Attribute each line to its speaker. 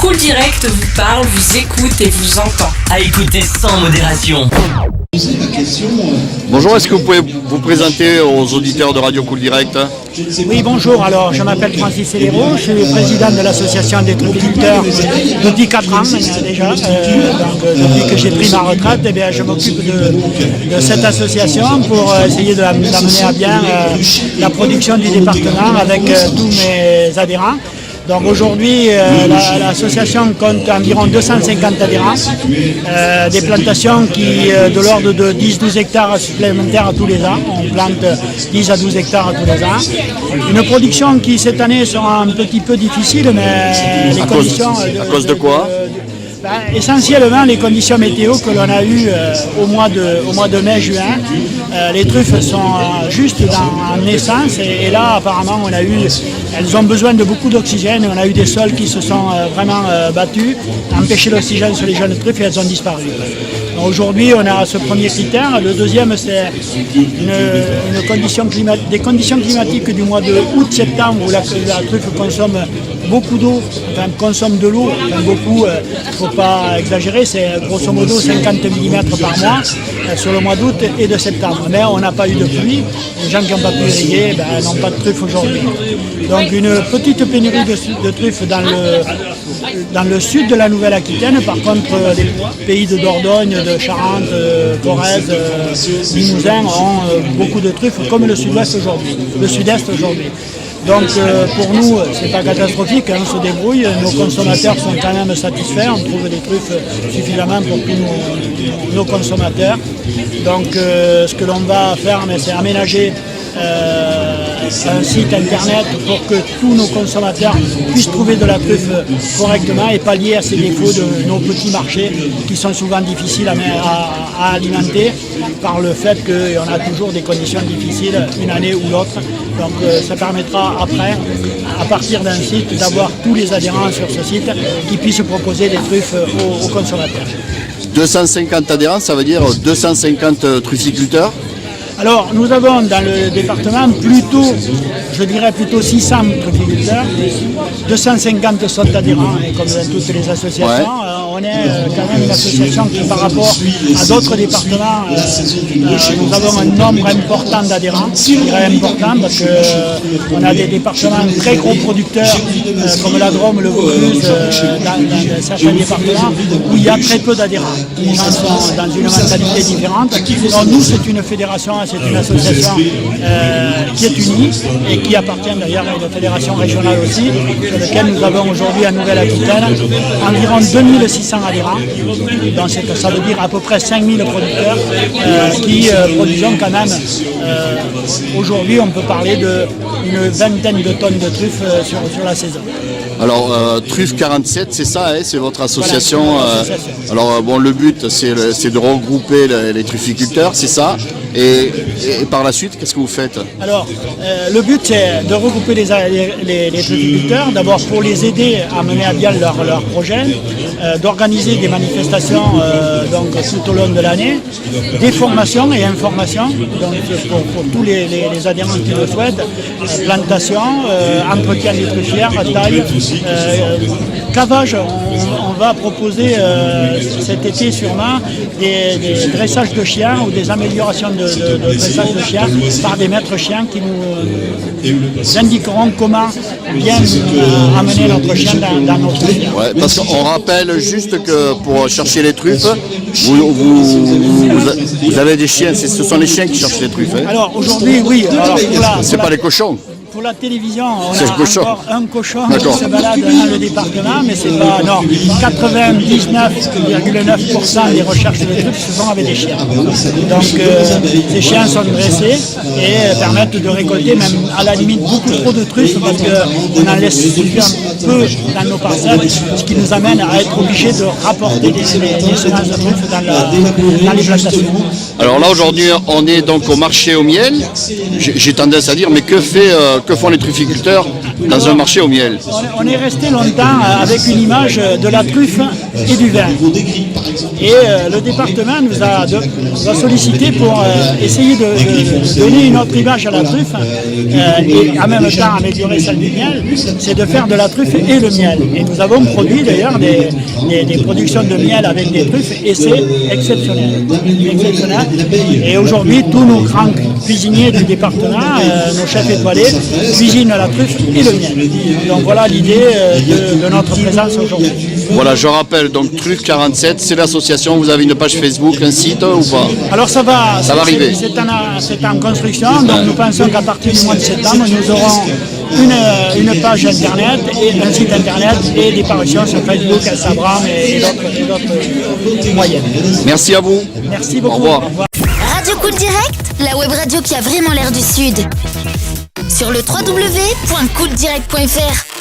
Speaker 1: Cool Direct vous parle, vous écoute et vous entend.
Speaker 2: À écouter sans modération.
Speaker 3: Bonjour, est-ce que vous pouvez vous présenter aux auditeurs de Radio Cool Direct?
Speaker 4: Oui, bonjour. Alors, je m'appelle Francis Célérot, je suis président de l'association des trufficulteurs depuis 4 ans déjà. Depuis que j'ai pris ma retraite, je m'occupe de cette association pour essayer d'amener à bien la production du département avec tous mes adhérents. Donc aujourd'hui, l'association compte environ 250 adhérents, des plantations qui de l'ordre de 10-12 hectares supplémentaires tous les ans. On plante 10 à 12 hectares tous les ans. Une production qui cette année sera un petit peu difficile, mais les conditions...
Speaker 3: À cause de quoi?
Speaker 4: Essentiellement les conditions météo que l'on a eues au mois de mai-juin. Les truffes sont juste en naissance et là apparemment elles ont besoin de beaucoup d'oxygène. On a eu des sols qui se sont vraiment battus, empêché l'oxygène sur les jeunes truffes et elles ont disparu. Aujourd'hui, on a ce premier critère. Le deuxième, c'est des conditions climatiques du mois de août-septembre où la truffe consomme beaucoup d'eau, consomme de l'eau, beaucoup, il ne faut pas exagérer, c'est grosso modo 50 mm par mois sur le mois d'août et de septembre. Mais on n'a pas eu de pluie, les gens qui n'ont pas pu irriguer n'ont pas de truffes aujourd'hui. Donc une petite pénurie de truffes dans le sud de la Nouvelle-Aquitaine. Par contre, les pays de Dordogne, de Charente, Corrèze, Limousin ont beaucoup de truffes comme le sud-ouest aujourd'hui, le sud-est aujourd'hui. Donc pour nous, c'est pas catastrophique, on se débrouille, nos consommateurs sont quand même satisfaits, on trouve des truffes suffisamment pour tous nos consommateurs. Donc ce que l'on va faire, c'est aménager un site internet pour que tous nos consommateurs puissent trouver de la truffe correctement et pallier à ces défauts de nos petits marchés qui sont souvent difficiles à alimenter par le fait qu'on a toujours des conditions difficiles une année ou l'autre. Donc ça permettra après, à partir d'un site, d'avoir tous les adhérents sur ce site qui puissent proposer des truffes aux consommateurs.
Speaker 3: 250 adhérents, ça veut dire 250 trufficulteurs?
Speaker 4: Alors, nous avons dans le département plutôt 600 trufficulteurs, 250 sont adhérents, et comme dans toutes les associations, on est quand même une association qui, par rapport à d'autres départements, nous avons un nombre important d'adhérents, je dirais important, parce qu'on a des départements très gros producteurs, comme la Drôme, le Vaucluse, dans certains départements, où il y a très peu d'adhérents. Les gens sont dans une mentalité différente. Donc, nous, c'est une fédération, c'est une association qui est unie et qui appartient d'ailleurs à une fédération régionale aussi, sur laquelle nous avons aujourd'hui à Nouvelle-Aquitaine environ 2600 adhérents. Donc ça veut dire à peu près 5000 producteurs qui produisent quand même, aujourd'hui on peut parler d'une vingtaine de tonnes de truffes sur la saison.
Speaker 3: Alors, Truffe 47, c'est ça, c'est votre association.
Speaker 4: Voilà,
Speaker 3: alors, le but, c'est de regrouper les trufficulteurs, c'est ça. Et par la suite, qu'est-ce que vous faites? Alors,
Speaker 4: le but, c'est de regrouper les trufficulteurs, d'abord pour les aider à mener à bien leur projet, d'organiser des manifestations tout au long de l'année, des formations et informations, donc pour tous les adhérents qui le souhaitent, plantation, entretien des truffières, taille, cavage. On va proposer cet été sûrement des dressages de chiens ou des améliorations de dressage de chiens par des maîtres chiens qui nous indiqueront comment bien amener notre chien dans notre chien.
Speaker 3: Ouais, parce qu'on rappelle juste que pour chercher les truffes, vous avez des chiens, ce sont les chiens qui cherchent les truffes.
Speaker 4: Alors aujourd'hui, oui.
Speaker 3: C'est pas les cochons.
Speaker 4: Pour la télévision, on a encore un cochon qui se balade dans le département, mais c'est pas... Non, 99,9% des recherches de truffes se font avec des chiens. Donc ces chiens sont dressés et permettent de récolter même à la limite beaucoup trop de truffes parce qu'on en laisse un peu dans nos parcelles, ce qui nous amène à être obligés de rapporter des semences de truffes dans les plantations.
Speaker 3: Alors là aujourd'hui on est donc au marché au miel. J'ai tendance à dire mais que font les trufficulteurs dans un marché au miel?
Speaker 4: On est resté longtemps avec une image de la truffe et du vin. Et le département nous a sollicité pour essayer de donner une autre image à la truffe et en même temps améliorer celle du miel, c'est de faire de la truffe et le miel. Et nous avons produit d'ailleurs des productions de miel avec des truffes et c'est exceptionnel. Et aujourd'hui, tous nos grands cuisiniers du département, nos chefs étoilés, cuisinent la truffe et le miel. Donc voilà l'idée de notre présence aujourd'hui.
Speaker 3: Voilà, je rappelle, donc Truffe 47, c'est l'association, vous avez une page Facebook, un site ou pas?
Speaker 4: Alors ça va
Speaker 3: arriver.
Speaker 4: C'est en construction, donc nous pensons qu'à partir du mois de septembre, nous aurons une page internet et un site internet et des parutions sur Facebook, Instagram et d'autres moyens.
Speaker 3: Merci à vous.
Speaker 4: Merci beaucoup.
Speaker 3: Au revoir.
Speaker 5: Radio Cool Direct, la web radio qui a vraiment l'air du Sud. Sur le www.cooldirect.fr.